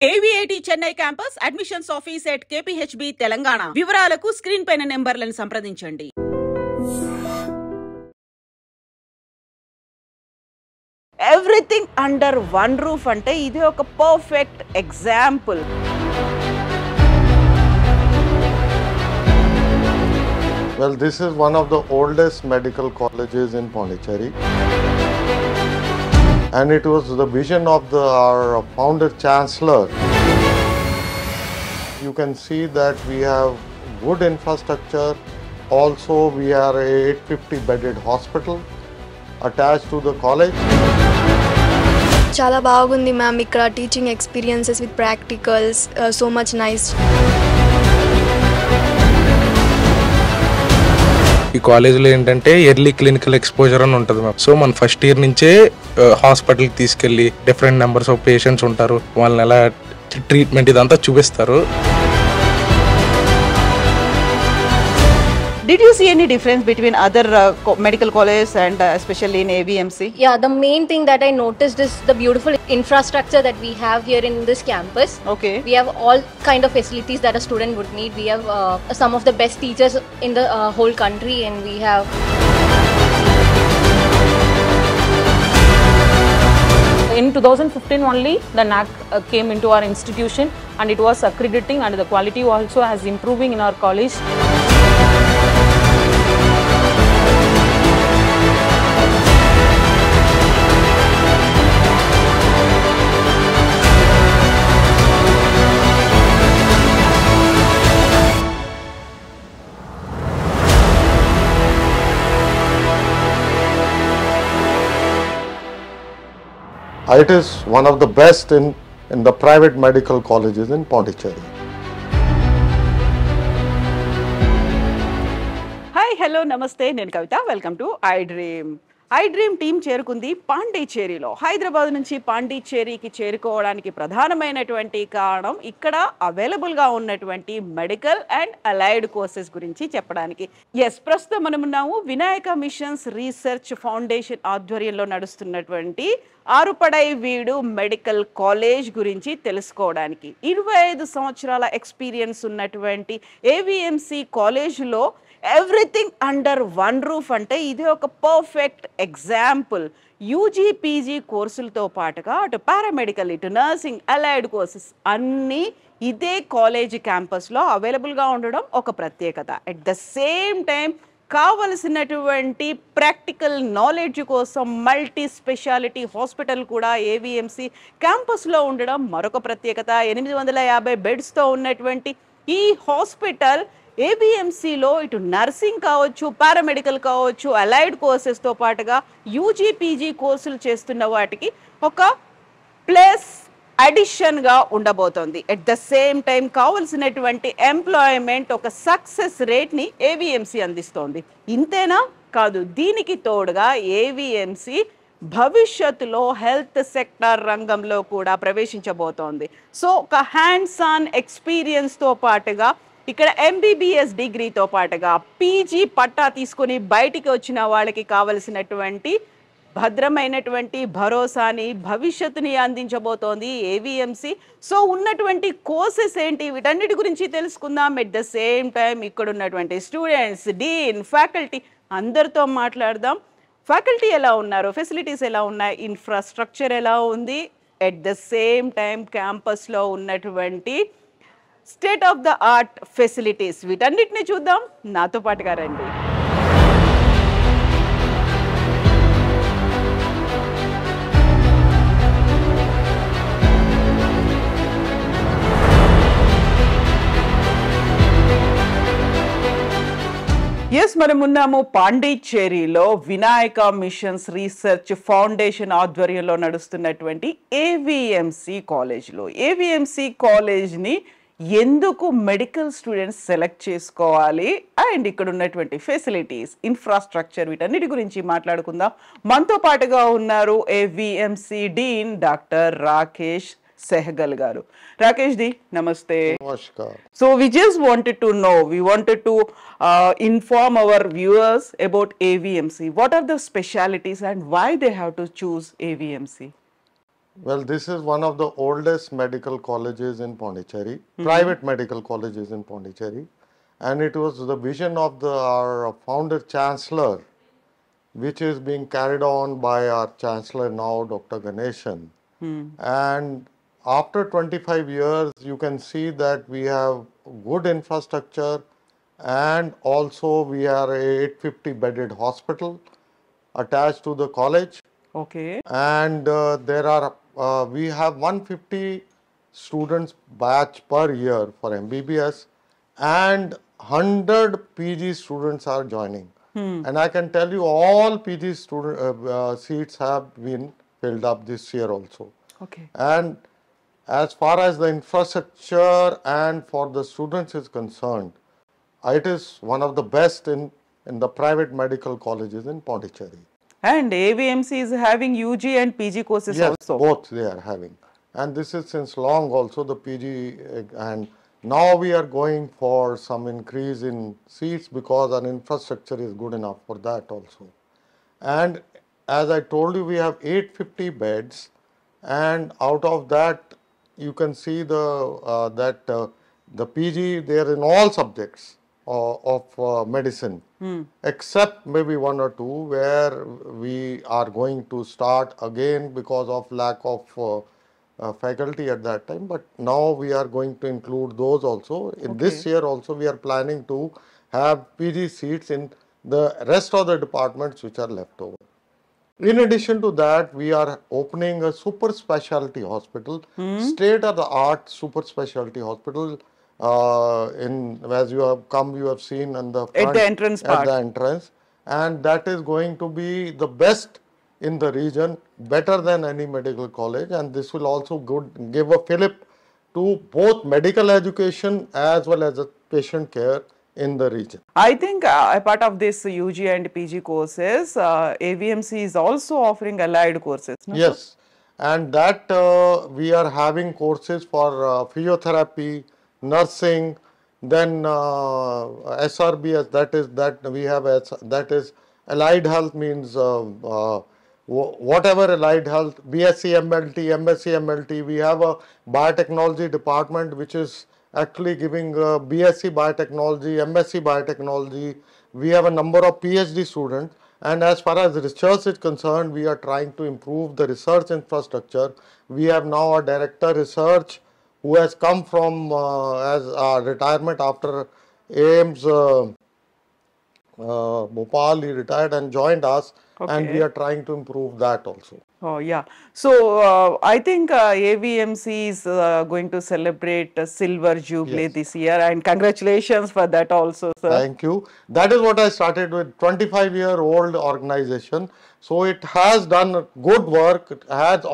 AVIT Chennai campus admissions office at KPHB Telangana. వివరాలకు screen పైన నెంబర్లను సంప్రదించండి. ఎవ్రీథింగ్ అండర్ వన్ రూఫ్ అంటే ఇది ఒక perfect example. Well, this is one of the oldest medical colleges in Pondicherry. And it was the vision of our founder chancellor. You can see that we have good infrastructure. Also, we are a 850 bedded hospital attached to the college. చాలా బాగుంది ma'am ఇక్కడ teaching experiences with practicals so much nice. ఈ కాలేజీలో ఏంటంటే early clinical exposure అని ఉంటుంది ma'am. So మన first year నుంచే హాస్పిటల్కి తీసుకెళ్ళి డిఫరెంట్ నెంబర్స్ ఆఫ్ పేషెంట్స్ ఉంటారు, వాళ్ళని ఎలా ట్రీట్మెంట్ ఇదంతా చూపిస్తారు. Did you see any difference between other medical colleges and especially in AVMC? Yeah, the main thing that I noticed is the beautiful infrastructure that we have here in this campus. Okay. We have all kind of facilities that a student would need. We have some of the best teachers in the whole country, and we have in 2015 only the NAC came into our institution, and it was accrediting, and the quality also has improving in our college. It is one of the best in the private medical colleges in Pondicherry. Hi hello నమస్తే, నేను Kavitha. Welcome to I dream. I dream team చేరుకుంది పాండిచ్చేరిలో. హైదరాబాద్ నుంచి పాండిచ్చేరికి చేరుకోవడానికి ప్రధానమైనటువంటి కారణం ఇక్కడ అవైలబుల్గా ఉన్నటువంటి మెడికల్ అండ్ అలైడ్ కోర్సెస్ గురించి చెప్పడానికి. ప్రస్తుతం మనం ఉన్నాము వినాయక మిషన్స్ రీసెర్చ్ ఫౌండేషన్ ఆధ్వర్యంలో నడుస్తున్నటువంటి ఆరుపడై వీడు మెడికల్ కాలేజ్ గురించి తెలుసుకోవడానికి. 25 సంవత్సరాల ఎక్స్పీరియన్స్ ఉన్నటువంటి AVMC కాలేజ్లో ఎవ్రీథింగ్ అండర్ వన్ రూఫ్ అంటే ఇది ఒక పర్ఫెక్ట్ ఎగ్జాంపుల్. యూజీ పీజీ కోర్సులతో పాటుగా అటు పారామెడికల్, ఇటు నర్సింగ్, అలైడ్ కోర్సెస్ అన్నీ ఇదే కాలేజ్ క్యాంపస్లో అవైలబుల్గా ఉండడం ఒక ప్రత్యేకత. అట్ ద సేమ్ టైం కావలసినటువంటి ప్రాక్టికల్ నాలెడ్జ్ కోసం మల్టీ స్పెషాలిటీ హాస్పిటల్ కూడా AVMC క్యాంపస్లో ఉండడం మరొక ప్రత్యేకత. 850 బెడ్స్తో ఉన్నటువంటి ఈ హాస్పిటల్ AVMCలో ఇటు నర్సింగ్ కావచ్చు, పారామెడికల్ కావచ్చు, అలైడ్ కోర్సెస్తో పాటుగా యూజీ పీజీ కోర్సులు చేస్తున్న వాటికి ఒక ప్లస్ అడిషన్గా ఉండబోతోంది. ఎట్ ద సేమ్ టైం కావలసినటువంటి ఎంప్లాయ్మెంట్ ఒక సక్సెస్ రేట్ని AVMC అందిస్తోంది. ఇంతేనా కాదు, దీనికి తోడుగా AVMC భవిష్యత్తులో హెల్త్ సెక్టార్ రంగంలో కూడా ప్రవేశించబోతోంది. సో ఒక హ్యాండ్స్ ఆన్ ఎక్స్పీరియన్స్తో పాటుగా ఇక్కడ MBBS డిగ్రీతో పాటుగా పీజీ పట్టా తీసుకొని బయటికి వచ్చిన వాళ్ళకి కావలసినటువంటి భద్రమైనటువంటి భరోసాని, భవిష్యత్తుని అందించబోతోంది AVMC. సో ఉన్నటువంటి కోర్సెస్ ఏంటి, వీటన్నిటి గురించి తెలుసుకుందాం. ఎట్ ద సేమ్ టైం ఇక్కడ ఉన్నటువంటి స్టూడెంట్స్, డీన్, ఫ్యాకల్టీ అందరితో మాట్లాడదాం. ఫ్యాకల్టీ ఎలా ఉన్నారు, ఫెసిలిటీస్ ఎలా ఉన్నాయి, ఇన్ఫ్రాస్ట్రక్చర్ ఎలా ఉంది, ఎట్ ద సేమ్ టైం క్యాంపస్లో ఉన్నటువంటి state of the art facilities, వీటన్నిటిని చూద్దాం. నాతో పాటుగా రండి. మనం ఉన్నాము పాండిచ్చేరిలో వినాయక మిషన్స్ రీసెర్చ్ ఫౌండేషన్ ఆధ్వర్యంలో నడుస్తున్నటువంటి AVMC కాలేజ్లో. AVMC కాలేజ్ని ఎందుకు మెడికల్ స్టూడెంట్స్ సెలెక్ట్ చేసుకోవాలి అండ్ ఇక్కడ ఉన్నటువంటి ఫెసిలిటీస్, ఇన్ఫ్రాస్ట్రక్చర్, వీటన్నిటి గురించి మాట్లాడుకుందాం. మనతో పాటుగా ఉన్నారు AVMC dean doctor Rakesh Sehgal గారు. రాకేష్ ది, నమస్తే. Namaskar. So we just wanted to know, we wanted to inform our viewers about AVMC. What are the specialities and why they have to choose AVMC? Well, this is one of the oldest medical colleges in Pondicherry, private medical colleges in Pondicherry, and it was the vision of our founder chancellor, which is being carried on by our chancellor now, Dr. Ganeshan. And after 25 years, you can see that we have good infrastructure, and also we are a 850 bedded hospital attached to the college. Okay. And we have 150 students batch per year for MBBS, and 100 PG students are joining. And I can tell you all PG student seats have been filled up this year also. Okay. And as far as the infrastructure and for the students is concerned, it is one of the best in the private medical colleges in Pondicherry. And AVMC is having UG and PG courses Yes, also. both they are having. And this is since long also the PG, and now we are going for some increase in seats because our infrastructure is good enough for that also. And as I told you, we have 850 beds, and out of that you can see the PG, they are in all subjects of medicine, except maybe one or two where we are going to start again because of lack of faculty at that time. But now we are going to include those also. In this year also we are planning to have PG seats in the rest of the departments which are left over. In addition to that, we are opening a super specialty hospital, state of the art super specialty hospital. As you have come, you have seen on the front, At the entrance part. At the entrance, and that is going to be the best in the region, better than any medical college, and this will also give a fillip to both medical education as well as patient care in the region. I think a part of this UG and PG courses, AVMC is also offering allied courses. No? Yes, and that we are having courses for physiotherapy, nursing, then SRBS, that is allied health, means whatever allied health, BSc MLT, MSc MLT. We have a biotechnology department which is actually giving BSc biotechnology, MSc biotechnology. We have a number of PhD students, and as far as research is concerned, we are trying to improve the research infrastructure. We have now a director research who has come from as retirement after AIIMS Bhopal. He retired and joined us, and we are trying to improve that also. Oh yeah. So I think AVMC is going to celebrate Silver Jubilee this year, and congratulations for that also, sir. Thank you. That is what I started with, 25-year-old organization. So it has done good work. It has,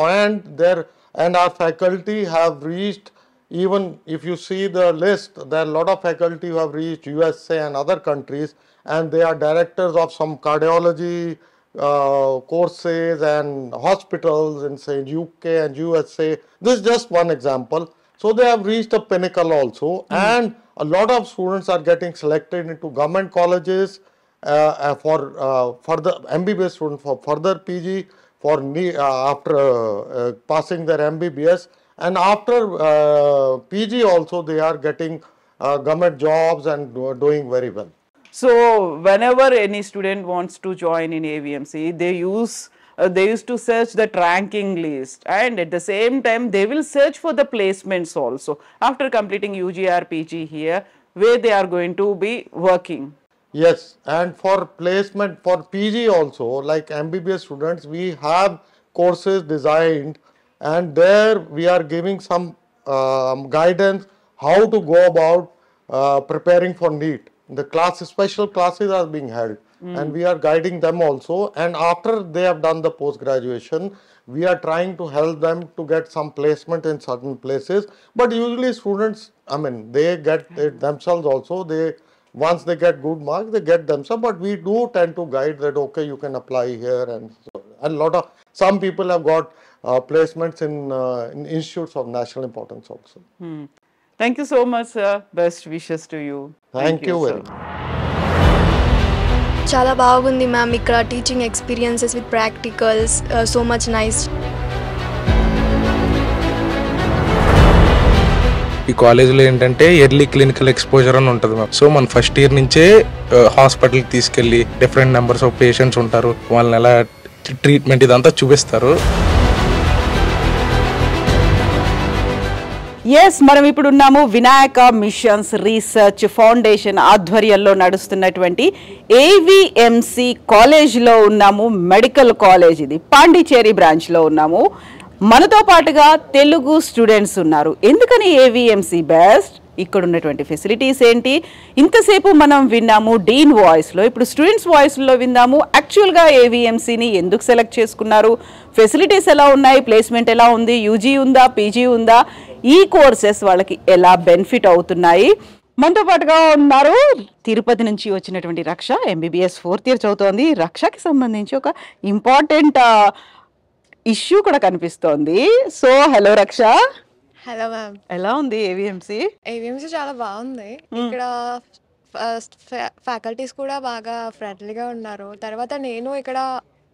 and our faculty have reached, even if you see the list, there are a lot of faculty who have reached USA and other countries, and they are directors of some cardiology courses and hospitals in say UK and USA. This is just one example. So they have reached a pinnacle also, and a lot of students are getting selected into government colleges for further MBBS students for further PG, for after passing their MBBS, and after PG also they are getting government jobs and doing very well. So whenever any student wants to join in AVMC, they used to search the ranking list, and at the same time they will search for the placements also after completing UG or PG here, where they are going to be working. Yes, and for placement for PG also, like MBBS students, we have courses designed, and there we are giving some guidance how to go about preparing for NEET. The special classes are being held, and we are guiding them also. And after they have done the post graduation, we are trying to help them to get some placement in certain places. But usually students, they get it themselves also. Once they get good marks, they get themselves. But we do tend to guide that, okay, you can apply here, and so, some people have got placements in institutes of national importance also. Thank you so much, sir. Best wishes to you. Thank you very sir. much. చాలా బాగుంది ma'am ఇక్కడ teaching experiences with practicals so much nice. ఈ కాలేజీలో ఏంటంటే early clinical exposure అని ఉంటుంది ma'am. So మన first year నుంచే హాస్పిటల్కి తీసుకెళ్ళి డిఫరెంట్ నెంబర్స్ ఆఫ్ పేషెంట్స్ ఉంటారు, వాళ్ళని ఎలా ట్రీట్మెంట్ ఇదంతా చూపిస్తారు. ఎస్, మనం ఇప్పుడు ఉన్నాము వినాయక మిషన్స్ రీసెర్చ్ ఫౌండేషన్ ఆధ్వర్యంలో నడుస్తున్నటువంటి ఏవిఎంసి కాలేజ్లో ఉన్నాము. మెడికల్ కాలేజ్ ఇది, పాండిచేరి బ్రాంచ్లో ఉన్నాము. మనతో పాటుగా తెలుగు స్టూడెంట్స్ ఉన్నారు. ఎందుకని ఏవిఎంసి బెస్ట్, ఇక్కడ ఉన్నటువంటి ఫెసిలిటీస్ ఏంటి, ఇంతసేపు మనం విన్నాము డీన్ వాయిస్లో, ఇప్పుడు స్టూడెంట్స్ వాయిస్లో విన్నాము యాక్చువల్గా ఏవిఎంసిని ఎందుకు సెలెక్ట్ చేసుకున్నారు, ఫెసిలిటీస్ ఎలా ఉన్నాయి, ప్లేస్మెంట్ ఎలా ఉంది, యూజీ ఉందా, పీజీ ఉందా, ఈ కోర్సెస్ వాళ్ళకి ఎలా బెనిఫిట్ అవుతున్నాయి. మనతో పాటుగా ఉన్నారు తిరుపతి నుంచి వచ్చినటువంటి రక్ష, ఎంబీబీఎస్ 4th ఇయర్ చదువుతోంది. రక్షకి సంబంధించి ఒక ఇంపార్టెంట్ ఇష్యూ కూడా కనిపిస్తోంది. సో హలో రక్ష. Hello ma'am. ఎలా ఉంది ఏవిఎంసి? ఏవిఎంసీ చాలా బాగుంది. ఇక్కడ ఫ్యాకల్టీస్ కూడా బాగా ఫ్రెండ్లీగా ఉన్నారు. తర్వాత నేను ఇక్కడ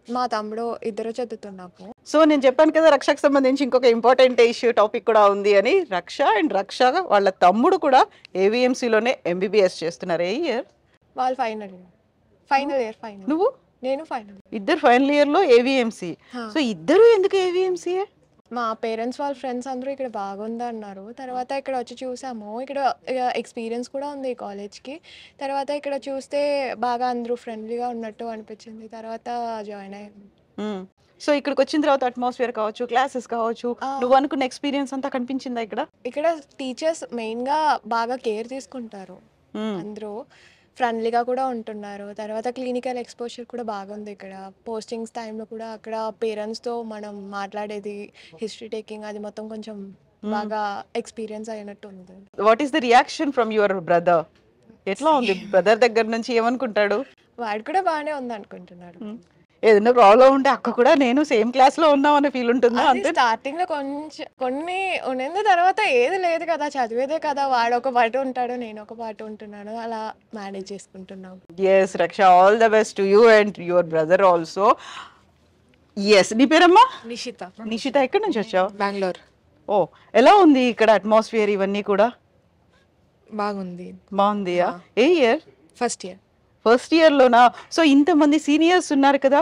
మా తమ్ముడు ఇద్దరు చదువుతున్నాము. సో నేను చెప్పాను కదా రక్షకు సంబంధించి ఇంకొక ఇంపార్టెంట్ ఇష్యూ టాపిక్ కూడా ఉంది అని. రక్ష అండ్ రక్ష వాళ్ళ తమ్ముడు కూడా ఏవిఎంసీలోనే ఎంబీబీఎస్ చేస్తున్నారు. ఏ ఇయర్? వాళ్ళు ఫైనల్ ఇయర్. నువ్వు? నేను ఫైనల్. ఇద్దరు ఫైనల్ ఇయర్ లో ఏవిఎంసీ. సో ఇద్దరు ఎందుకు ఏవిఎంసీ? మా పేరెంట్స్ వాళ్ళ ఫ్రెండ్స్ అందరూ ఇక్కడ బాగుంది అన్నారు. తర్వాత ఇక్కడ వచ్చి చూసాము, ఇక్కడ ఎక్స్పీరియన్స్ కూడా ఉంది ఈ కాలేజ్కి. తర్వాత ఇక్కడ చూస్తే బాగా అందరూ ఫ్రెండ్లీగా ఉన్నట్టు అనిపించింది. తర్వాత జాయిన్ అయ్యాము. సో ఇక్కడికి వచ్చిన తర్వాత అట్మాస్ఫియర్ కావచ్చు, క్లాసెస్ కావచ్చు, నువ్వు అనుకున్న ఎక్స్పీరియన్స్ అంతా కనిపించిందా ఇక్కడ? ఇక్కడ టీచర్స్ మెయిన్గా బాగా కేర్ తీసుకుంటారు, అందరూ ఫ్రెండ్లీగా కూడా ఉంటున్నారు. తర్వాత క్లినికల్ ఎక్స్పోజర్ కూడా బాగుంది ఇక్కడ. పోస్టింగ్స్ టైంలో కూడా అక్కడ పేరెంట్స్తో మనం మాట్లాడేది, హిస్టరీ టేకింగ్, అది మొత్తం కొంచెం బాగా ఎక్స్పీరియన్స్ అయినట్టు ఉంది. What is the reaction from your brother? ఎట్లా ఉంది బ్రదర్ దగ్గర నుంచి? ఏమనుకుంటాడు? వాడు కూడా బాగానే ఉంది అనుకుంటున్నాడు. ఏదైనా ప్రాబ్లం ఉంటే అక్క కూడా నేను సేమ్ క్లాస్ లో ఉన్నాం అనే ఫీల్ ఉంటుందా? అంతే. స్టార్టింగ్ లో కొన్ని ఉన్నందు తర్వాత ఏది లేదు కదా, చదివేదే కదా, వాడు ఒక పాటు ఉంటాడు, నేను ఒక పాటు ఉంటున్నాను, అలా మేనేజ్ చేసుకుంటున్నాం. Yes Raksha, all the best to you and your brother also. Yes, నీ పేరమ్మా? నిషిత. నిషిత, ఎక్కడి నుంచి వచ్చావు? బెంగళూరు. ఓ, ఎలా ఉంది ఇక్కడ అట్మాస్ఫియర్ ఇవన్నీ కూడా? బాగుంది. బాగుందియా? ఏ ఇయర్? ఫస్ట్ ఇయర్ లోనా? సో ఇంతమంది సీనియర్స్ ఉన్నారు కదా,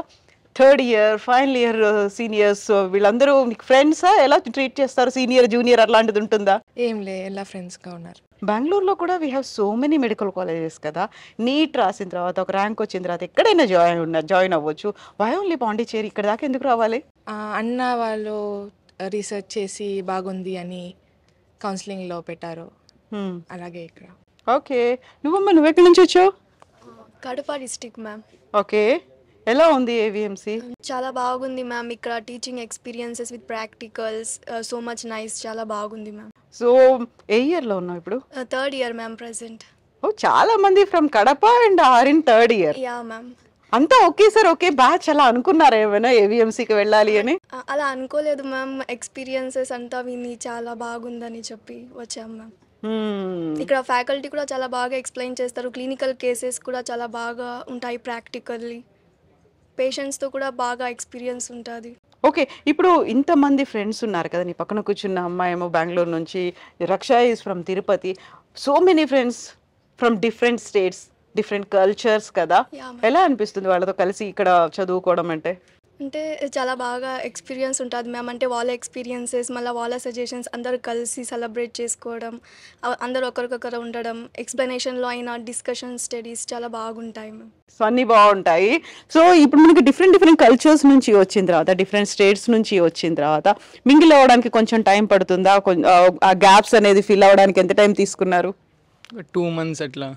3rd year, final year seniors, వీళ్ళందరూ నీకు ఫ్రెండ్సా? ఎలా ట్రీట్ చేస్తారు? సీనియర్ జూనియర్ అట్లాంటిది ఉంటుందా? ఏం లే, ఎలా ఫ్రెండ్స్గా ఉన్నారు. బెంగళూరులో కూడా we have so many medical colleges కదా. నీట్ రాసిన తర్వాత, ఒక ర్యాంక్ వచ్చిన తర్వాత ఎక్కడైనా జాయిన్ అవ్వచ్చు. Why only Pondicherry? ఇక్కడ దాకా ఎందుకు రావాలి? అన్న వాళ్ళు రీసెర్చ్ చేసి బాగుంది అని కౌన్సిలింగ్లో పెట్టారు, అలాగే ఇక్కడ. ఓకే, నువ్వెక్కడి నుంచి వచ్చావు? Kadapa district ma'am. ఓకే, ఎలా ఉంది ఏవిఎంసి? చాలా బాగుంది మ్యామ్. ఇక్కడ teaching experiences with practicals so much nice, చాలా బాగుంది మ్యామ్. సో ఏ ఇయర్లో ఉన్నావు ఇప్పుడు? 3rd year ma'am present. Oh, చాలా మంది from Kadapa and are in 3rd year. Yeah ma'am. అంతా ఒకేసారి ఒకే బ్యాచ్ అలా అనుకున్నారా ఏమైనా ఏవిఎంసీకి వెళ్ళాలి అని? అలా అనుకోలేదు మ్యామ్. ఎక్స్పీరియన్సెస్ అంతా విని చాలా బాగుందని చెప్పి వచ్చాం మ్యామ్. ఇక్కడ ఫ్యాకల్టీ కూడా చాలా బాగా ఎక్స్ప్లెయిన్ చేస్తారు. క్లినికల్ కేసెస్ కూడా చాలా బాగా ఉంటాయి, ప్రాక్టికల్లీ పేషెంట్స్తో కూడా బాగా ఎక్స్పీరియన్స్ ఉంటుంది. ఓకే, ఇప్పుడు ఇంతమంది ఫ్రెండ్స్ ఉన్నారు కదా, నీ పక్కన కూర్చున్న అమ్మాయి ఏమో బెంగళూరు నుంచి, రక్ష is from Tirupati, so many friends from different states, different cultures కదా. ఎలా అనిపిస్తుంది వాళ్ళతో కలిసి ఇక్కడ చదువుకోవడం అంటే? అంటే చాలా బాగా ఎక్స్పీరియన్స్ ఉంటుంది మ్యామ్. అంటే వాళ్ళ ఎక్స్పీరియన్సెస్, మళ్ళీ వాళ్ళ సజెషన్స్, అందరూ కలిసి సెలబ్రేట్ చేసుకోవడం, అందరూ ఒకరికొకరు ఉండడం, ఎక్స్ప్లెనేషన్లో అయినా డిస్కషన్ స్టడీస్ చాలా బాగుంటాయి మ్యామ్. సో అన్నీ బాగుంటాయి. సో ఇప్పుడు మనకి డిఫరెంట్ కల్చర్స్ నుంచి వచ్చిన తర్వాత, డిఫరెంట్ స్టేట్స్ నుంచి వచ్చిన తర్వాత మింగిల్ అవ్వడానికి కొంచెం టైం పడుతుందా? ఆ గ్యాప్స్ అనేది ఫిల్ అవ్వడానికి ఎంత టైం తీసుకున్నారు? 2 months అట్లా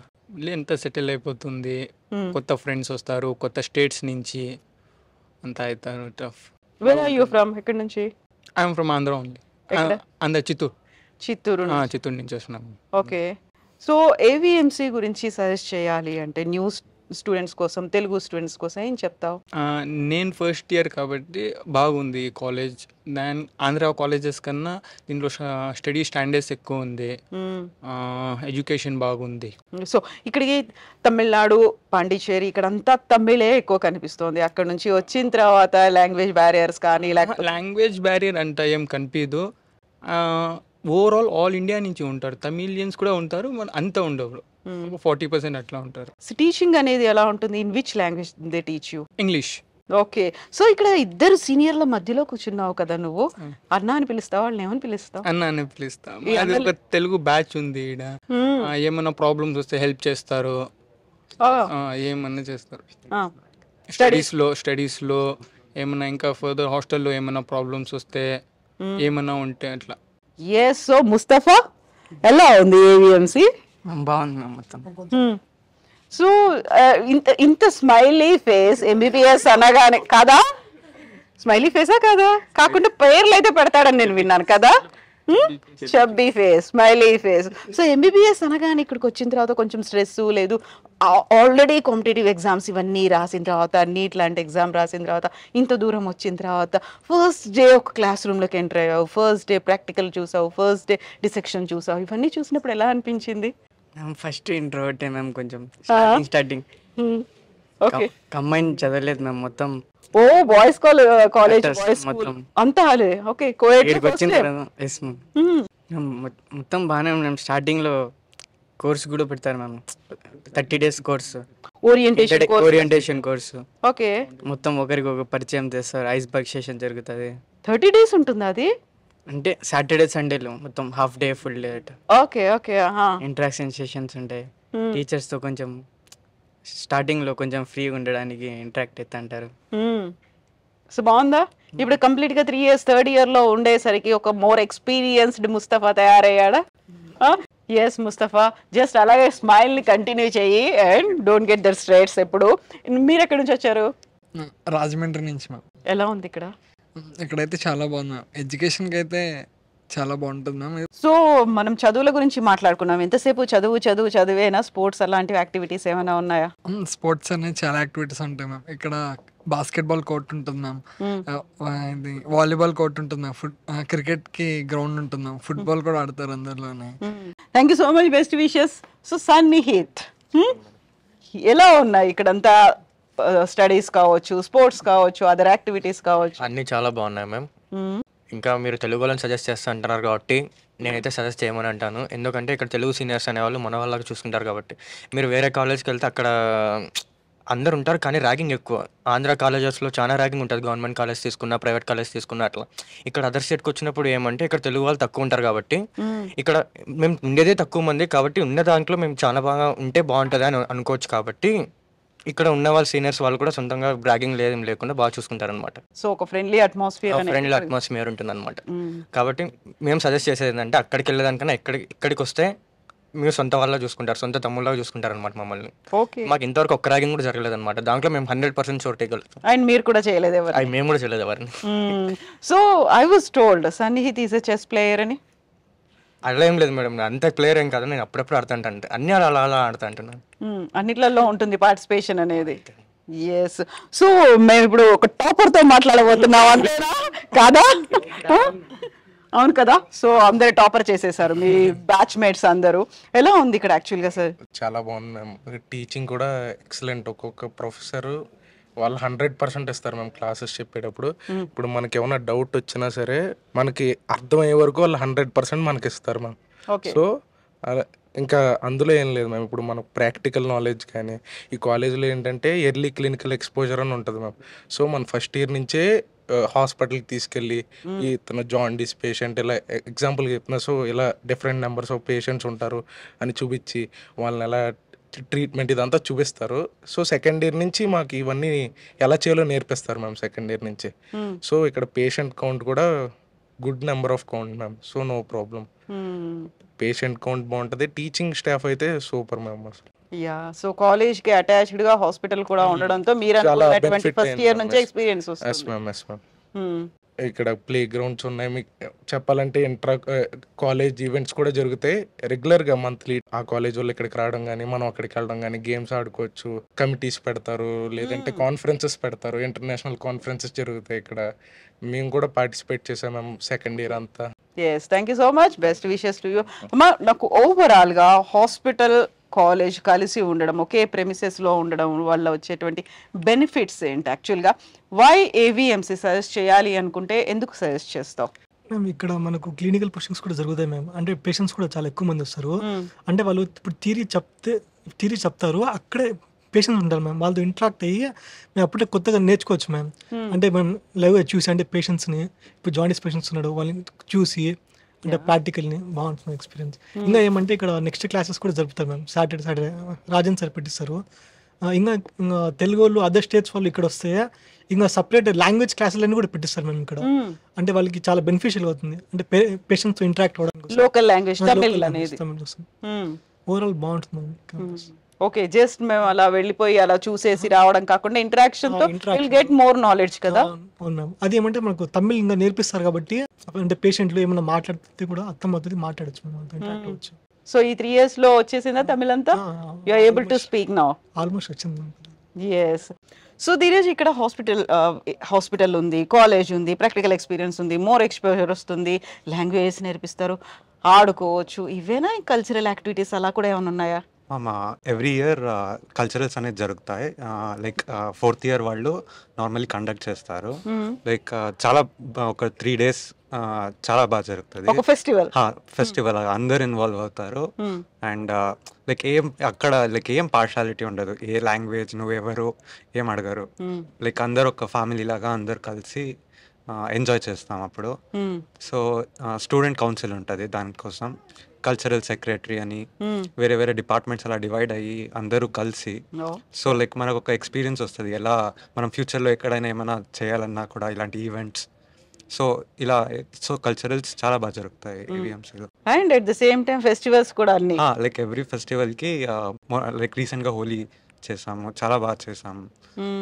ఎంత సెటిల్ అయిపోతుంది. కొత్త ఫ్రెండ్స్ వస్తారు, కొత్త స్టేట్స్ నుంచి, అంతా అవుతారు. Tough. Where are you from? ఎక్కడి నుంచి? I'm from Andhra only. Andhra, Chittoor నుంచి వస్తున్నాము. ఓకే, సో ఏవిఎంసీ గురించి సజెస్ట్ చేయాలి అంటే న్యూ స్టూడెంట్స్ కోసం, తెలుగు స్టూడెంట్స్ కోసం ఏం చెప్తావు? నేను ఫస్ట్ ఇయర్ కాబట్టి బాగుంది కాలేజ్. దాని ఆంధ్ర కాలేజెస్ కన్నా దీంట్లో స్టడీ స్టాండర్డ్స్ ఎక్కువ ఉంది, ఎడ్యుకేషన్ బాగుంది. సో ఇక్కడికి తమిళనాడు, పాండిచేరి, ఇక్కడంతా తమిళే ఎక్కువ కనిపిస్తుంది. అక్కడ నుంచి వచ్చిన తర్వాత లాంగ్వేజ్ బ్యారియర్స్ కానీ, లాంగ్వేజ్ బ్యారియర్ అంట ఏం కనిపించదు. ఓవరాల్ ఆల్ ఇండియా నుంచి ఉంటారు, తమిళియన్స్ కూడా ఉంటారు, మన అంత ఉండవు, 40% అట్లా ఉంటారు. టీచింగ్ అనేది ఎలా ఉంటుంది? In which language they teach you? English. Okay. So ఇక్కడ ఇద్దరు సీనియర్ల మధ్యలో కూర్చున్నావు కదా నువ్వు, అన్న అని పిలుస్తావు, వాళ్ళని ఏమని పిలుస్తావు? అన్న అని పిలుస్తాం. అది ఒక తెలుగు బ్యాచ్ ఉంది ఈడ. ఏమన్నా ప్రాబ్లమ్స్ వస్తే హెల్ప్ చేస్తారు, ఏమన్నా చేస్తారు. స్టడీస్లో ఏమన్నా ఇంకా ఫర్దర్ హాస్టల్లో ఏమన్నా ప్రాబ్లమ్స్ వస్తే ఏమన్నా ఉంటే అట్లా. ఎస్. సో ముస్తఫా ఎలా ఉంది ఏవిఎంసి? బాగుంది మొత్తం. సో ఇంత స్మైలీ ఫేస్ ఎంబీబీఎస్ అనగానే కదా, స్మైలీ ఫేసా కదా, కాకుండా పేర్లు అయితే పెడతాడని నేను విన్నాను కదా, chubby face, smiley face. So MBBS అనగానే ఇక్కడికి వచ్చిన తర్వాత కొంచెం స్ట్రెస్ లేదు, ఆల్రెడీ కాంపిటేటివ్ ఎగ్జామ్స్ ఇవన్నీ రాసిన తర్వాత, నీట్ లాంటి ఎగ్జామ్ రాసిన తర్వాత, ఇంత దూరం వచ్చిన తర్వాత ఫస్ట్ డే ఒక క్లాస్ రూమ్లోకి ఎంటర్ అయ్యావు, ఫస్ట్ డే ప్రాక్టికల్ చూసావు, ఫస్ట్ డే డిసెక్షన్ చూసావు, ఇవన్నీ చూసినప్పుడు ఎలా అనిపించింది? ఫస్ట్ ఇంట్రోవర్ట్ మ్యామ్, కొంచెం స్టార్టింగ్ ఓకే. కంబైన్ చదవలేదు మ్యామ్ మొత్తం. ఓ బాయ్స్ కాలేజ్ బాయ్స్ మొత్తం అంతా అలే. ఓకే. వచ్చిన తర్వాత ఎస్ మ్యామ్ మొత్తం బాగానే మ్యామ్. స్టార్టింగ్లో కోర్స్ కూడా పెడతారు ma'am, 30 days course, orientation course. Okay. మొత్తం ఒకరికి ఒక పరిచయం చేస్తారు, ఐస్ బర్గ్ సెషన్ జరుగుతుంది. 30 days ఉంటుందా అది? అంటే సాటర్డే సండేలో మొత్తం half day full day. Okay okay. Interaction sessions ఉంటాయి టీచర్స్తో, కొంచెం స్టార్టింగ్లో కొంచెం ఫ్రీగా ఉండడానికి ఇంటరాక్ట్ అవుతా అంటారు. సో బాగుందా? ఇప్పుడు కంప్లీట్గా 3 years, 3rd yearలో ఉండేసరికి ఒక మోర్ ఎక్స్పీరియన్స్డ్ ముస్తఫా తయారయ్యాడా? ఎస్ ముస్తఫా, జస్ట్ అలాగే స్మైల్ని కంటిన్యూ చెయ్యి and don't get that stress ఎప్పుడు. మీరు ఎక్కడి నుంచి వచ్చారు? రాజమండ్రి నుంచి మ్యామ్. ఎలా ఉంది ఇక్కడ? ఇక్కడైతే చాలా బాగుంది మ్యామ్, ఎడ్యుకేషన్కి అయితే చాలా బాగుంటుంది మ్యామ్. సో మనం చదువుల గురించి మాట్లాడుకున్నాం, ఎంతసేపు చదువేనా? స్పోర్ట్స్ అలాంటివి యాక్టివిటీస్ ఏమైనా ఉన్నాయా? స్పోర్ట్స్ అనేది చాలా యాక్టివిటీస్ ఉంటాయి మ్యామ్. ఇక్కడ బాస్కెట్బాల్ కోర్ట్ ఉంటుంది మ్యామ్, ఇది వాలీబాల్ కోర్ట్ ఉంటుంది మ్యామ్, క్రికెట్కి గ్రౌండ్ ఉంటుంది మ్యామ్, ఫుట్బాల్ కూడా ఆడతారు అందులోనే. Thank you so much, best wishes. So Sannihith, ఎలా ఉన్నాయి ఇక్కడంతా? స్టడీస్ కావచ్చు, స్పోర్ట్స్ కావచ్చు, అదర్ యాక్టివిటీస్ కావచ్చు, అన్నీ చాలా బాగున్నాయి మ్యామ్. ఇంకా మీరు తెలుగు వాళ్ళని సజెస్ట్ చేస్తా అంటున్నారు కాబట్టి నేనైతే సజెస్ట్ చేయమని అంటాను. ఎందుకంటే ఇక్కడ తెలుగు సీనియర్స్ అనేవాళ్ళు మన వాళ్ళకి చూసుకుంటారు కాబట్టి. మీరు వేరే కాలేజ్కి వెళ్తే అక్కడ అందరు ఉంటారు కానీ ర్యాగింగ్ ఎక్కువ. ఆంధ్ర కాలేజెస్లో చాలా ర్యాగింగ్ ఉంటుంది, గవర్నమెంట్ కాలేజ్ తీసుకున్నా, ప్రైవేట్ కాలేజ్ తీసుకున్నా అట్లా. ఇక్కడ అదర్ స్టేట్కి వచ్చినప్పుడు ఏమంటే ఇక్కడ తెలుగు వాళ్ళు తక్కువ ఉంటారు కాబట్టి, ఇక్కడ మేము ఉండేదే తక్కువ మంది కాబట్టి ఉన్న దాంట్లో మేము చాలా బాగా ఉంటే బాగుంటుంది అని అనుకోవచ్చు. కాబట్టి ఇక్కడ ఉన్న వాళ్ళు సీనియర్స్ వాళ్ళు కూడా సొంతంగా ర్యాగింగ్ లేకుండా బాగా చూసుకుంటారు అనమాట. సో ఒక ఫ్రెండ్లీ అట్మాస్ఫియర్ ఉంటుంది అనమాట. కాబట్టి మేము సజెస్ట్ చేసేది ఏంటంటే అక్కడికి వెళ్ళేదానికన్నా ఇక్కడికి వస్తే మీరు సొంత వాళ్ళ చూసుకుంటారు, సొంత తమ్ముళ్ళగా చూసుకుంటారు అనమాట మమ్మల్ని. మాకు ఇంతవరకు ఒక్క ర్యాగింగ్ కూడా జరగలేదు అనమాట. దాంట్లో మేము 100% చూడగలుగుతాం. అండ్ మీరు కూడా చేయలేదు ఎవరు? మేము కూడా చేయలేదు ఎవరిని. So I was told Sannihith is a chess player అని. అలా ఏం లేదు మేడం, అంత ప్లేయర్ ఏం కాదు, నేను అప్పుడప్పుడు ఆడుతుంటా, అన్ని అలా ఆడుతా అంటున్నాను. అన్నిట్లలో ఉంటుంది పార్టిసిపేషన్ అనేది. ఎస్. సో మేము ఇప్పుడు ఒక టాపర్తో మాట్లాడబోతున్నాం అంతేనా కాదా? అవును కదా. సో అందరు టాపర్ చేసేసారు మీ బ్యాచ్ మేట్స్ అందరూ. ఎలా ఉంది ఇక్కడ యాక్చువల్గా సార్? చాలా బాగుంది మ్యామ్. టీచింగ్ కూడా ఎక్సలెంట్. ఒక్కొక్క ప్రొఫెసర్ వాళ్ళు 100% ఇస్తారు మ్యామ్ క్లాసెస్ చెప్పేటప్పుడు. ఇప్పుడు మనకి ఏమైనా డౌట్ వచ్చినా సరే మనకి అర్థమయ్యే వరకు వాళ్ళు 100% మనకి ఇస్తారు మ్యామ్. సో ఇంకా అందులో ఏం లేదు మ్యామ్. ఇప్పుడు మనకు ప్రాక్టికల్ నాలెడ్జ్ కానీ ఈ కాలేజీలో ఏంటంటే ఎర్లీ క్లినికల్ ఎక్స్పోజర్ అని ఉంటుంది మ్యామ్. సో మన ఫస్ట్ ఇయర్ నుంచే హాస్పిటల్కి తీసుకెళ్ళి ఈ తన జాండీస్ పేషెంట్ ఇలా ఎగ్జాంపుల్గా చెప్తున్నా, సో ఇలా డిఫరెంట్ నెంబర్స్ ఆఫ్ పేషెంట్స్ ఉంటారు అని చూపించి వాళ్ళని ఎలా ట్రీట్మెంట్ ఇదంతా చూపిస్తారు. సో సెకండ్ ఇయర్ నుంచి మాకు ఇవన్నీ ఎలా చేయాలో నేర్పిస్తారు మ్యామ్ సెకండ్ ఇయర్ నుంచి. సో ఇక్కడ పేషెంట్ కౌంట్ కూడా good number of count ma'am. So no problem, patient count బాగుంటుంది. టీచింగ్ స్టాఫ్ అయితే సూపర్ మ్యామ్ అసలు. యా. సో కాలేజ్ కి అటాచ్డ్ గా హాస్పిటల్ కూడా ఉండడంతో మీరు అనుకున్నటువంటి ఫస్ట్ ఇయర్ నుంచి ఎక్స్పీరియన్స్ వస్తుంది. Yes ma'am, yes ma'am. ఇక్కడ ప్లే గ్రౌండ్స్ ఉన్నాయి. మీకు చెప్పాలంటే ఇంట్రా కాలేజ్ ఈవెంట్స్ కూడా జరుగుతాయి రెగ్యులర్గా మంత్లీ. ఆ కాలేజ్ వాళ్ళు ఇక్కడికి రావడం కానీ మనం అక్కడికి వెళ్ళడం కానీ గేమ్స్ ఆడుకోవచ్చు. కమిటీస్ పెడతారు, లేదంటే కాన్ఫరెన్సెస్ పెడతారు, ఇంటర్నేషనల్ కాన్ఫరెన్సెస్ జరుగుతాయి ఇక్కడ. మేము కూడా పార్టిసిపేట్ చేసాం మ్యామ్ సెకండ్ ఇయర్ అంతా. Yes, thank you so much, best wishes to you. అమ్మా, నాకు ఓవరాల్గా హాస్పిటల్ కాలేజ్ కలిసి ఉండడం, ఒకే ప్రెమిసెస్లో ఉండడం వల్ల వచ్చేటువంటి బెనిఫిట్స్ ఏంటి? యాక్చువల్గా వై ఏవిఎంసీ సజెస్ట్ చేయాలి అనుకుంటే ఎందుకు సజెస్ట్ చేస్తావు? మ్యామ్ ఇక్కడ మనకు క్లినికల్ పోస్టింగ్స్ కూడా జరుగుతాయి మ్యామ్. అంటే పేషెంట్స్ కూడా చాలా ఎక్కువ మంది వస్తారు. అంటే వాళ్ళు ఇప్పుడు థియరీ చెప్తారు, అక్కడే పేషెంట్స్ ఉంటారు మ్యామ్. వాళ్ళతో ఇంటరాక్ట్ అయ్యి మేము అప్పుడే కొత్తగా నేర్చుకోవచ్చు మ్యామ్. అంటే మేము లైవ్గా చూసి అంటే పేషెంట్స్ని ఇప్పుడు జాయింటీస్ పేషెంట్స్ ఉన్నాడు వాళ్ళని చూసి అంటే ప్రాక్టికల్ని బాగుంటుంది ఎక్స్పీరియన్స్. ఇంకా ఏమంటే ఇక్కడ నెక్స్ట్ క్లాసెస్ కూడా జరుపుతారు మ్యామ్. సాటర్డే రాజన్ సార్ పెట్టిస్తారు. ఇంకా తెలుగు వాళ్ళు అదర్ స్టేట్స్ వాళ్ళు ఇక్కడ వస్తే ఇంకా సపరేట్ లాంగ్వేజ్ క్లాసులన్నీ కూడా పెట్టిస్తారు మేము ఇక్కడ. అంటే వాళ్ళకి చాలా బెనిఫిషియల్ అవుతుంది, అంటే పేషెంట్స్ ఇంటరాక్ట్ అవ్వడానికి. లోకల్ లాంగ్వేజ్ తమిళ్ అనేది ఓవరాల్ బాగుంటుంది. ఓకే, జస్ట్ మేము అలా వెళ్ళిపోయి అలా చూసేసి రావడం కాకుండా ఇంటరాక్షన్ తో విల్ గెట్ మోర్ నాలెడ్జ్ కదా. అవును మ్యామ్. అది ఏమంటే మనకు తమిళ్ ఇంకా నేర్పిస్తారు కాబట్టి అంటే పేషెంట్లు ఏమైనా మాట్లాడితే కూడా అర్థమవుతుంది, మాట్లాడచ్చు మనం, ఇంటరాక్ట్ అవ్వచ్చు. సో ఈ 3 years లో వచ్చేసిందా తమిళ్ అంతా? You are able to speak now? Almost వచ్చింది. ఎస్. సో ధీరజ్, ఇక్కడ హాస్పిటల్ ఉంది, కాలేజ్ ఉంది, ప్రాక్టికల్ ఎక్స్పీరియన్స్ ఉంది, మోర్ ఎక్స్పోజర్ వస్తుంది, లాంగ్వేజ్ నేర్పిస్తారు, ఆడుకోవచ్చు. ఇవేనా కల్చరల్ యాక్టివిటీస్ అలా కూడా ఏమైనా ఉన్నాయా? ఎవ్రీ ఇయర్ కల్చరల్స్ అనేది జరుగుతాయి. లైక్ 4th year వాళ్ళు నార్మల్లీ కండక్ట్ చేస్తారు. లైక్ చాలా ఒక 3 days చాలా బాగా జరుగుతుంది. ఫెస్టివల్ అందరు ఇన్వాల్వ్ అవుతారు. అండ్ లైక్ అక్కడ లైక్ ఏం పార్షాలిటీ ఉండదు, ఏ లాంగ్వేజ్ నువ్వెవరు ఏం అడగరు. లైక్ అందరు ఒక ఫ్యామిలీ లాగా అందరు కలిసి ఎంజాయ్ చేస్తాం అప్పుడు. సో స్టూడెంట్ కౌన్సిల్ ఉంటుంది, దానికోసం కల్చరల్ సెక్రటరీ అని వేరే వేరే డిపార్ట్మెంట్స్ అలా డివైడ్ అయ్యి అందరూ కలిసి. సో లైక్ మనకు ఒక ఎక్స్పీరియన్స్ వస్తుంది, ఎలా మనం ఫ్యూచర్లో ఎక్కడైనా ఏమైనా చేయాలన్నా కూడా ఇలాంటి ఈవెంట్స్. సో ఇలా కల్చరల్స్ చాలా బాగా జరుగుతాయి ఏవిఎంసీలో. And at the same time festivals కూడా అన్ని లైక్ ఎవ్రీ ఫెస్టివల్కి లైక్ రీసెంట్గా హోలీ చేసాము, చాలా బాగా చేసాము.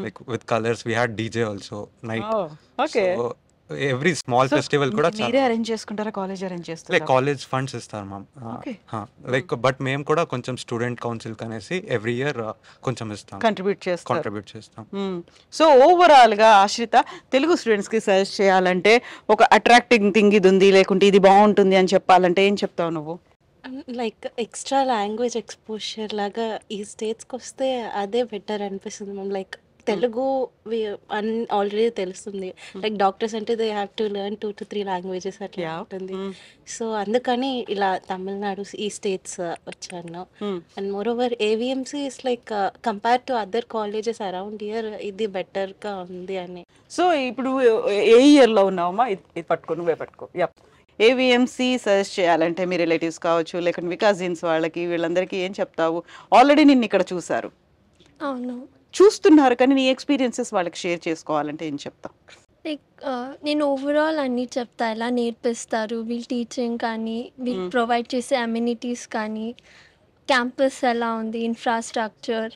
Like with colours we had DJ also night. Okay, every small festival కూడా మీరే అరేంజ్ చేసుకుంటారా, కాలేజ్ అరేంజ్ చేస్తారా? లైక్ కాలేజ్ ఫండ్స్ ఇస్తారు మ్యామ్. లైక్ బట్ మేము కూడా కొంచెం స్టూడెంట్ కౌన్సిల్ కనేసి ఎవ్రీ ఇయర్ కొంచెం ఇస్తాం, కాంట్రిబ్యూట్ చేస్తాం. సో ఓవరాల్ గా ఆశ్రిత, తెలుగు స్టూడెంట్స్ కి సజెస్ట్ చేయాలంటే ఒక అట్రాక్టింగ్ థింగ్ ఇది ఉంది, లేకుంటే ఇది బాగుంటుంది అని చెప్పాలంటే ఏం చెప్తావు నువ్వు? లైక్ ఎక్స్ట్రా లాంగ్వేజ్ ఎక్స్పోజర్ లాగా ఈ స్టేట్స్కి వస్తే అదే బెటర్ అనిపిస్తుంది మ్యామ్. లైక్ తెలుగు ఆల్రెడీ తెలుస్తుంది, లైక్ డాక్టర్స్ అంటే they have to learn 2 to 3 languages అట్లా ఉంటుంది. సో అందుకని ఇలా తమిళనాడు ఈ స్టేట్స్ వచ్చాను. And moreover AVMC is like compare to other colleges around year ఇది బెటర్గా ఉంది అని. సో ఇప్పుడు ఏ ఇయర్లో ఉన్నావమ్మా? ఇది పట్టుకో, నువ్వే పట్టుకో. ఏవిఎంసీ సజెస్ట్ చేయాలంటే మీ రిలేటివ్స్ కావచ్చు, లేకుంటే మీ కజిన్స్ వాళ్ళకి వీళ్ళందరికీ ఏం చెప్తావు? ఆల్రెడీ నిన్ను ఇక్కడ చూసారు, అవును చూస్తున్నారు, కానీ నీ ఎక్స్పీరియన్సెస్ వాళ్ళకి షేర్ చేసుకోవాలంటే ఏం చెప్తావు? లైక్ నేను ఓవరాల్ అన్నీ చెప్తా, ఎలా నేర్పిస్తారు వీళ్ళు, టీచింగ్ కానీ వీళ్ళు ప్రొవైడ్ చేసే అమ్యూనిటీస్ కానీ, క్యాంపస్ ఎలా ఉంది, ఇన్ఫ్రాస్ట్రక్చర్,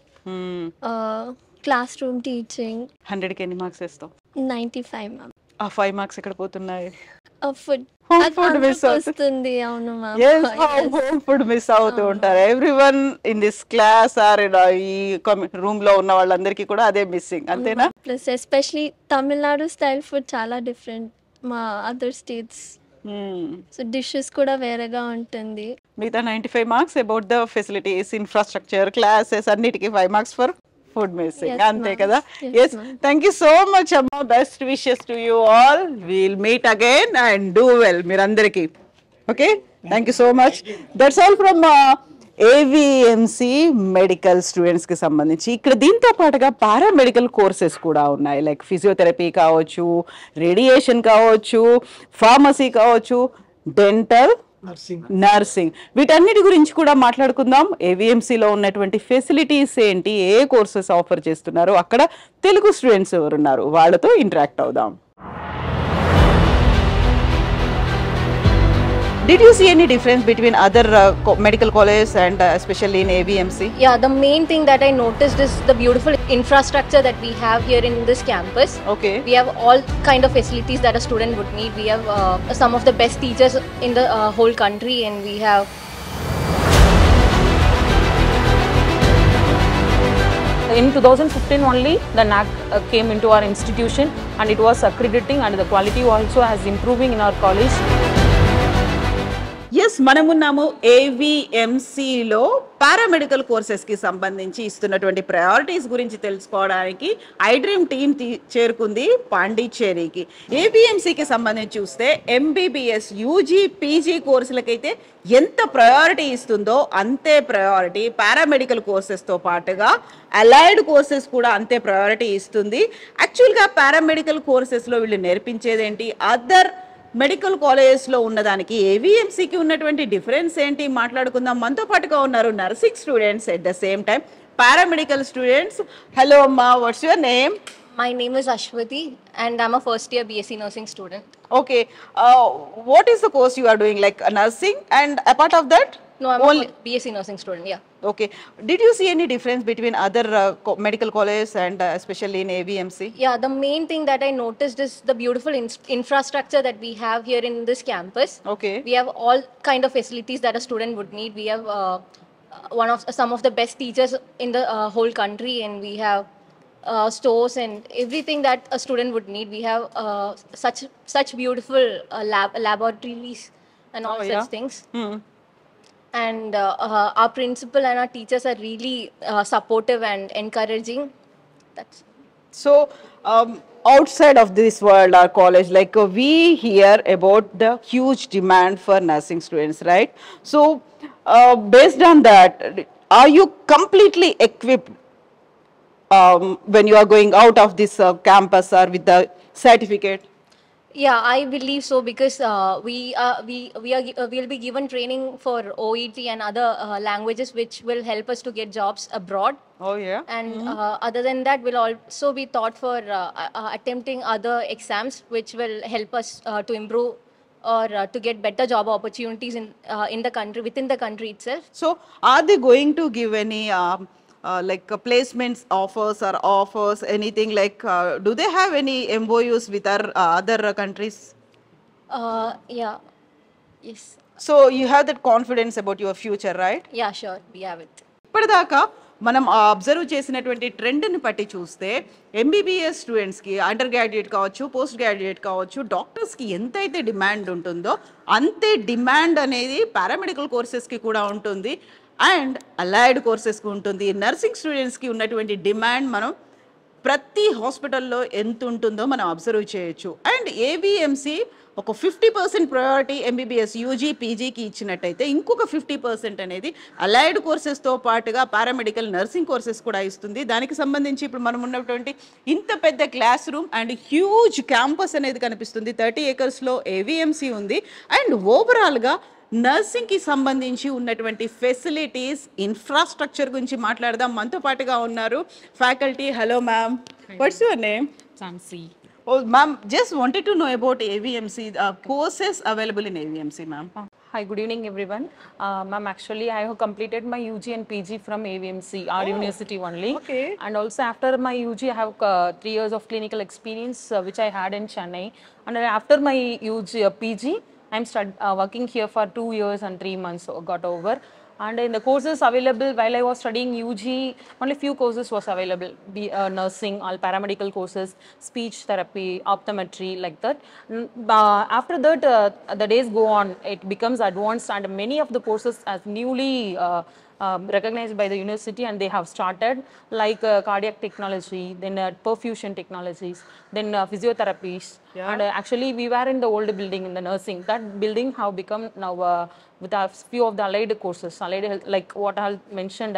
క్లాస్ రూమ్ టీచింగ్. 100కి ఎన్ని మార్క్స్ వేస్తావు? 95 మ్యామ్. ఆ 5 మార్క్స్ ఎక్కడ పోతున్నాయి? ఫుడ్ మిస్ అవుతుంది. అవును మ్యామ్, హోమ్ ఫుడ్ మిస్ అవుతూ ఉంటారు. Everyone in this class or ఈ రూమ్ లో ఉన్న వాళ్ళందరికీ కూడా అదే మిస్సింగ్, అంతేనా? Plus especially Tamil Nadu style food చాలా డిఫరెంట్ మా అదర్ స్టేట్స్. సో డిషెస్ కూడా వేరేగా ఉంటుంది. మిగతా 95 marks about the facilities, infrastructure, classes అన్నిటికీ 5 మార్క్స్ ఫర్ ఫుడ్ మిస్సింగ్, అంతే కదా? Yes, thank you so much అమ్మా. Best wishes to you all. We'll meet again and do well మీరందరికీ. Okay, thank you so much. That's all from AVMC medical స్టూడెంట్స్కి సంబంధించి. ఇక్కడ దీంతో పాటుగా పారామెడికల్ కోర్సెస్ కూడా ఉన్నాయి, లైక్ ఫిజియోథెరపీ కావచ్చు, రేడియేషన్ కావచ్చు, ఫార్మసీ కావచ్చు, డెంటల్, నర్సింగ్, వీటన్నిటి గురించి కూడా మాట్లాడుకుందాం. ఏవిఎంసీలో ఉన్నటువంటి ఫెసిలిటీస్ ఏంటి, ఏ కోర్సెస్ ఆఫర్ చేస్తున్నారు, అక్కడ తెలుగు స్టూడెంట్స్ ఎవరున్నారు, వాళ్ళతో ఇంటరాక్ట్ అవుదాం. Did you see any difference between other medical colleges and especially in AVMC? Yeah, the main thing that I noticed is the beautiful infrastructure that we have here in this campus. Okay. We have all kind of facilities that a student would need. We have some of the best teachers in the whole country, and we have in 2015 only the NAC came into our institution, and it was accrediting, and the quality also has improving in our college. Yes, yes మనమున్నాము ఏవిఎంసిలో paramedical కోర్సెస్కి సంబంధించి ఇస్తున్నటువంటి priorities గురించి తెలుసుకోవడానికి iDream team చేరుకుంది పాండిచ్చేరికి. ఏవిఎంసికి సంబంధించి చూస్తే ఎంబీబీఎస్ యూజీ పీజీ కోర్సులకైతే ఎంత ప్రయారిటీ ఇస్తుందో అంతే ప్రయారిటీ పారామెడికల్ కోర్సెస్తో పాటుగా అలైడ్ కోర్సెస్ కూడా అంతే ప్రయారిటీ ఇస్తుంది. యాక్చువల్గా పారామెడికల్ కోర్సెస్లో వీళ్ళు నేర్పించేదేంటి, అదర్ మెడికల్ కాలేజెస్లో ఉన్నదానికి ఏవిఎంసికి ఉన్నటువంటి డిఫరెన్స్ ఏంటి మాట్లాడుకుందాం. మనతో పాటుగా ఉన్నారు nursing students, at the same time paramedical students. Hello అమ్మా, what's your name? My name is Ashwati and I'm a first year BSc nursing student. Okay, what is the course you are doing, like nursing, and apart of that? No, I'm only a BSc nursing student, yeah. Okay, did you see any difference between other medical colleges and especially in AVMC? Yeah, the main thing that I noticed is the beautiful infrastructure that we have here in this campus. Okay. We have all kind of facilities that a student would need. We have some of the best teachers in the whole country, and we have stores and everything that a student would need. We have such beautiful laboratories and all such things. And our principal and our teachers are really supportive and encouraging. That's so outside of this world, our college, like we hear about the huge demand for nursing students, right? So based on that, are you completely equipped when you are going out of this campus or with the certificate? Yeah, I believe so, because we'll be given training for OET and other languages which will help us to get jobs abroad. Oh yeah. And other than that, we'll also be taught for attempting other exams which will help us to improve or to get better job opportunities in the country, within the country itself. So are they going to give any like placements offers, anything like do they have any MOUs with our other countries? Yeah, yes. So you have that confidence about your future, right? Yeah, sure, we have it. ఇప్పటిదాకా మనం observe చేసినటువంటి ట్రెండ్ని బట్టి చూస్తే MBBS స్టూడెంట్స్కి under graduate కావచ్చు, post graduate కావచ్చు, డాక్టర్స్కి ఎంతైతే డిమాండ్ ఉంటుందో అంతే డిమాండ్ అనేది పారామెడికల్ కోర్సెస్కి కూడా ఉంటుంది అండ్ అలైడ్ కోర్సెస్కి ఉంటుంది. నర్సింగ్ స్టూడెంట్స్కి ఉన్నటువంటి డిమాండ్ మనం ప్రతి హాస్పిటల్లో ఎంత ఉంటుందో మనం అబ్జర్వ్ చేయొచ్చు. అండ్ ఏవిఎంసి ఒక 50% ప్రయారిటీ ఎంబీబీఎస్ యూజీ పీజీకి ఇచ్చినట్టయితే ఇంకొక 50% అనేది అలైడ్ కోర్సెస్తో పాటుగా పారామెడికల్ నర్సింగ్ కోర్సెస్ కూడా ఇస్తుంది. దానికి సంబంధించి ఇప్పుడు మనం ఉన్నటువంటి ఇంత పెద్ద class room and huge campus అనేది కనిపిస్తుంది. 30 acresలో ఏవిఎంసి ఉంది. అండ్ ఓవరాల్గా నర్సింగ్కి సంబంధించి ఉన్నటువంటి ఫెసిలిటీస్, ఇన్ఫ్రాస్ట్రక్చర్ గురించి మాట్లాడదాం. మనతో పాటుగా ఉన్నారు faculty. Hello ma'am, watts your name? Sansi. Oh ma'am, just wanted to know about AVMC, courses available in AVMC, ma'am. Hi, good evening everyone. Ma'am, actually I have completed my UG and PG from AVMC, our university only. Okay. And also after my UG I have 3 years of clinical experience which I had in Chennai. And after my UG PG I'm working here for 2 years and 3 months got over. And in the courses available while I was studying UG, only few courses was available, nursing, all paramedical courses, speech therapy, optometry, like that. After that, the days go on, it becomes advanced, and many of the courses as newly recognized by the university, and they have started like cardiac technology, then perfusion technologies, then physiotherapies. Yeah. And actually we were in the old building in the nursing. That building have become now with a few of the allied courses, allied health, like what I mentioned,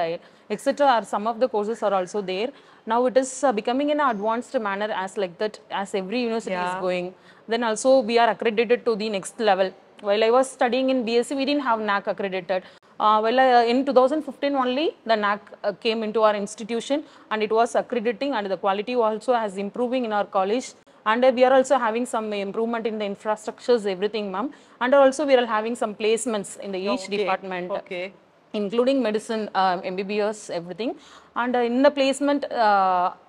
etc. Are some of the courses are also there. Now it is becoming in an advanced manner as like that, as every university is going. Then also we are accredited to the next level. While I was studying in BSc, we didn't have NAC accredited. In 2015 only, the NAC came into our institution and it was accrediting, and the quality also has improving in our college. And we are also having some improvement in the infrastructures, everything, ma'am. And also we are having some placements in the each department, including medicine, MBBS, everything. And in the placement,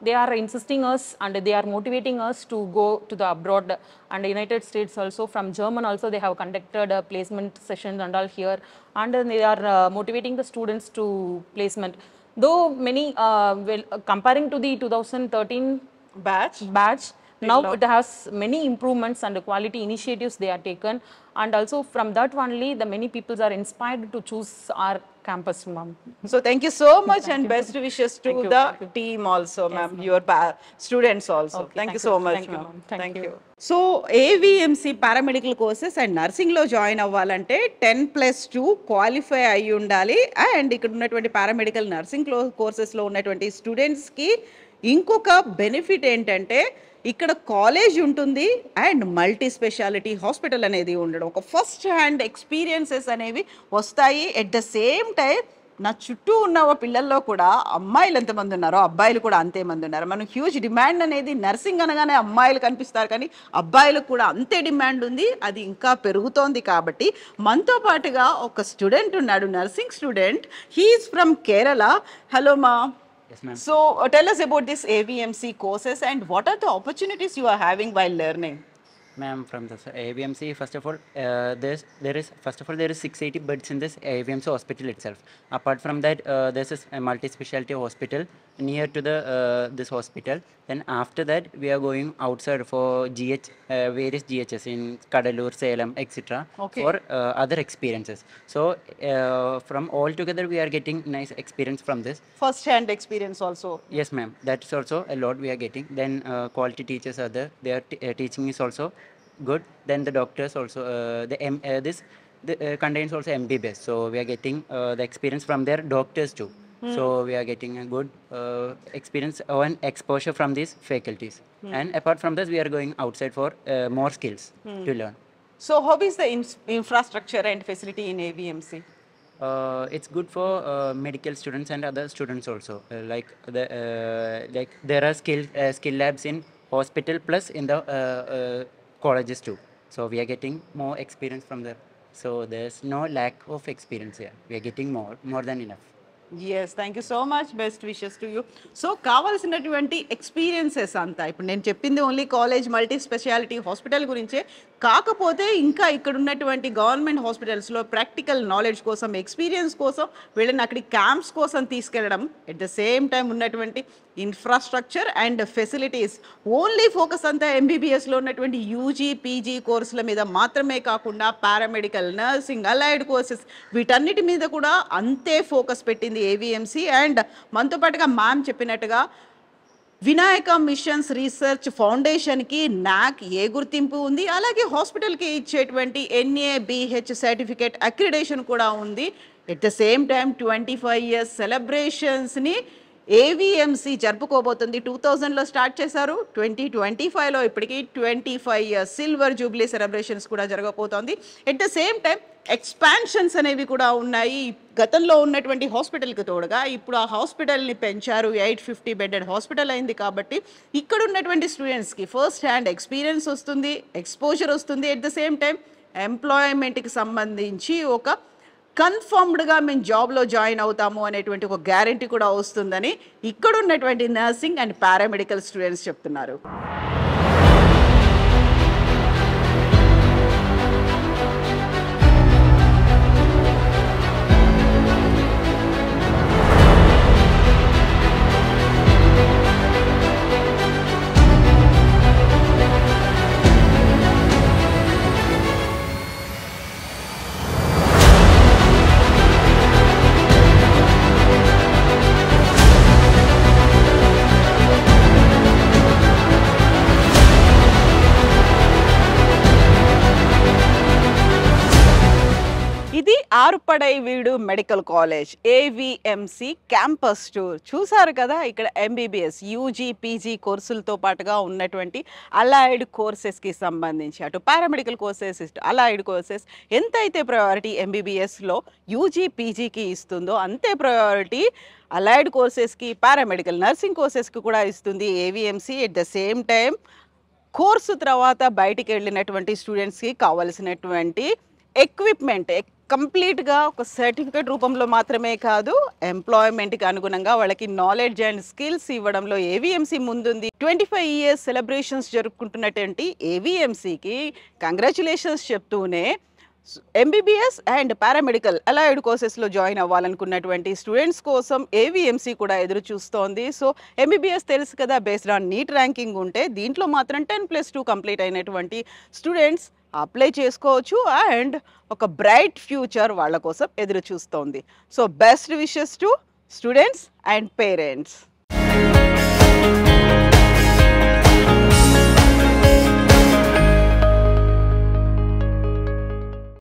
they are insisting us and they are motivating us to go to the abroad and United States also. From German also they have conducted placement sessions and all here. And they are motivating the students to placement. Though many, comparing to the 2013 batch, Now it has many improvements and quality initiatives they are taken, and also from that only the many people are inspired to choose our campus, ma'am. So thank you so much and best wishes to the team also, ma'am. Your students also. Thank you so much, ma'am. Thank you. So AVMC paramedical courses and nursing లో join అవ్వాలంటే 10+2 qualify అయి ఉండాలి. And ఇక్కడ ఉన్నటువంటి paramedical nursing కోర్సెస్లో ఉన్నటువంటి స్టూడెంట్స్కి ఇంకొక benefit ఏంటంటే ఇక్కడ కాలేజ్ ఉంటుంది అండ్ మల్టీ స్పెషాలిటీ హాస్పిటల్ అనేది ఉండడం, ఒక ఫస్ట్ హ్యాండ్ ఎక్స్పీరియన్సెస్ అనేవి వస్తాయి. ఎట్ ద సేమ్ టైం నా చుట్టూ ఉన్న పిల్లల్లో కూడా అమ్మాయిలు ఎంతమంది ఉన్నారో అబ్బాయిలు కూడా అంతే మంది ఉన్నారు. మనం హ్యూజ్ డిమాండ్ అనేది నర్సింగ్ అనగానే అమ్మాయిలు కనిపిస్తారు, కానీ అబ్బాయిలకు కూడా అంతే డిమాండ్ ఉంది, అది ఇంకా పెరుగుతోంది. కాబట్టి మనతో పాటుగా ఒక స్టూడెంట్ ఉన్నాడు, nursing student. He's from Kerala. Hello మా. Yes, ma'am. So tell us about this AVMC courses and what are the opportunities you are having while learning? Ma'am, from the AVMC, first of all, there is 680 beds in this AVMC hospital itself. Apart from that, there's a multi-specialty hospital near to the this hospital. Then after that, we are going outside for various GHS in Kadalur, Salem, etc. Okay. For other experiences. So from all together, we are getting nice experience from this. First hand experience also. Yes, ma'am. That's also a lot we are getting. Then quality teachers are there. Their teaching is also good. Then the doctors also this contains also MBBS. So we are getting the experience from their doctors too. So we are getting a good experience and exposure from these faculties. And apart from this, we are going outside for more skills to learn. So how is the infrastructure and facility in AVMC? It's good for medical students and other students also. Like there are skill labs in hospital plus in the colleges too. So we are getting more experience from there. So there's no lack of experience here. We are getting more than enough. Yes, thank you so much. Best wishes to you. So కావాల్సినటువంటి experiences అంతా ఇప్పుడు నేను చెప్పింది only college multi speciality hospital గురించే, కాకపోతే ఇంకా ఇక్కడ ఉన్నటువంటి గవర్నమెంట్ హాస్పిటల్స్లో ప్రాక్టికల్ నాలెడ్జ్ కోసం, ఎక్స్పీరియన్స్ కోసం వీళ్ళని అక్కడికి క్యాంప్స్ కోసం తీసుకెళ్ళడం, ఎట్ ద సేమ్ టైం ఉన్నటువంటి infrastructure and facilities. Only focus అంతా ఎంబీబీఎస్లో ఉన్నటువంటి యూజీ పీజీ కోర్సుల మీద మాత్రమే కాకుండా పారామెడికల్, నర్సింగ్, అలైడ్ కోర్సెస్ వీటన్నిటి మీద కూడా అంతే ఫోకస్ పెట్టింది ఏవిఎంసి. అండ్ మనతో పాటుగా మ్యామ్ చెప్పినట్టుగా వినాయక మిషన్స్ రీసెర్చ్ ఫౌండేషన్కి నాక్ ఏ గుర్తింపు ఉంది, అలాగే హాస్పిటల్కి ఇచ్చేటువంటి NABH సర్టిఫికేట్ అక్రిడేషన్ కూడా ఉంది. At the same time 25 years సెలబ్రేషన్స్ని ఏవిఎంసి జరుపుకోబోతుంది. 2000లో స్టార్ట్ చేశారు, 2025లో ఇప్పటికీ 25 years సిల్వర్ జూబ్లీ సెలబ్రేషన్స్ కూడా జరగబోతోంది. At the same time expansions అనేవి కూడా ఉన్నాయి. గతంలో ఉన్నటువంటి హాస్పిటల్కి తోడుగా ఇప్పుడు ఆ హాస్పిటల్ని పెంచారు, 850 bedded హాస్పిటల్ అయింది. కాబట్టి ఇక్కడ ఉన్నటువంటి స్టూడెంట్స్కి ఫస్ట్ హ్యాండ్ ఎక్స్పీరియన్స్ వస్తుంది, ఎక్స్పోజర్ వస్తుంది. ఎట్ ద సేమ్ టైం ఎంప్లాయ్మెంట్కి సంబంధించి ఒక కన్ఫర్మ్డ్గా మేము జాబ్లో జాయిన్ అవుతాము అనేటువంటి ఒక గ్యారంటీ కూడా వస్తుందని ఇక్కడ ఉన్నటువంటి నర్సింగ్ అండ్ పారామెడికల్ స్టూడెంట్స్ చెప్తున్నారు. ఇది ఆరుపడైవీడు మెడికల్ కాలేజ్ ఏవిఎంసి క్యాంపస్ టూర్. చూసారు కదా, ఇక్కడ ఎంబీబీఎస్, యూజీ, పీజీ కోర్సులతో పాటుగా ఉన్నటువంటి అలైడ్ కోర్సెస్కి సంబంధించి అటు పారామెడికల్ కోర్సెస్, ఇటు అలైడ్ కోర్సెస్ ఎంతైతే ప్రయారిటీ ఎంబీబీఎస్లో యూజీ పీజీకి ఇస్తుందో అంతే ప్రయారిటీ అలైడ్ కోర్సెస్కి, పారామెడికల్ నర్సింగ్ కోర్సెస్కి కూడా ఇస్తుంది AVMC. At the same time course తర్వాత బయటికి వెళ్ళినటువంటి స్టూడెంట్స్కి కావలసినటువంటి ఎక్విప్మెంట్ కంప్లీట్గా ఒక సర్టిఫికేట్ రూపంలో మాత్రమే కాదు, ఎంప్లాయ్మెంట్కి అనుగుణంగా వాళ్ళకి నాలెడ్జ్ అండ్ స్కిల్స్ ఇవ్వడంలో ఏవిఎంసి ముందుంది. 25 years సెలబ్రేషన్స్ జరుపుకుంటున్నటువంటి ఏవిఎంసికి కంగ్రాచులేషన్స్ చెప్తూనే ఎంబీబీఎస్ అండ్ పారామెడికల్ అలైడ్ కోర్సెస్లో జాయిన్ అవ్వాలనుకున్నటువంటి స్టూడెంట్స్ కోసం ఏవిఎంసీ కూడా ఎదురు చూస్తోంది. సో ఎంబీబీఎస్ తెలుసు కదా, బేస్డ్ ఆన్ నీట్ ర్యాంకింగ్ ఉంటే దీంట్లో మాత్రం 10+2 కంప్లీట్ అయినటువంటి స్టూడెంట్స్ అప్లై చేసుకోవచ్చు అండ్ ఒక బ్రైట్ ఫ్యూచర్ వాళ్ళ కోసం ఎదురు చూస్తోంది. So best wishes to students and parents.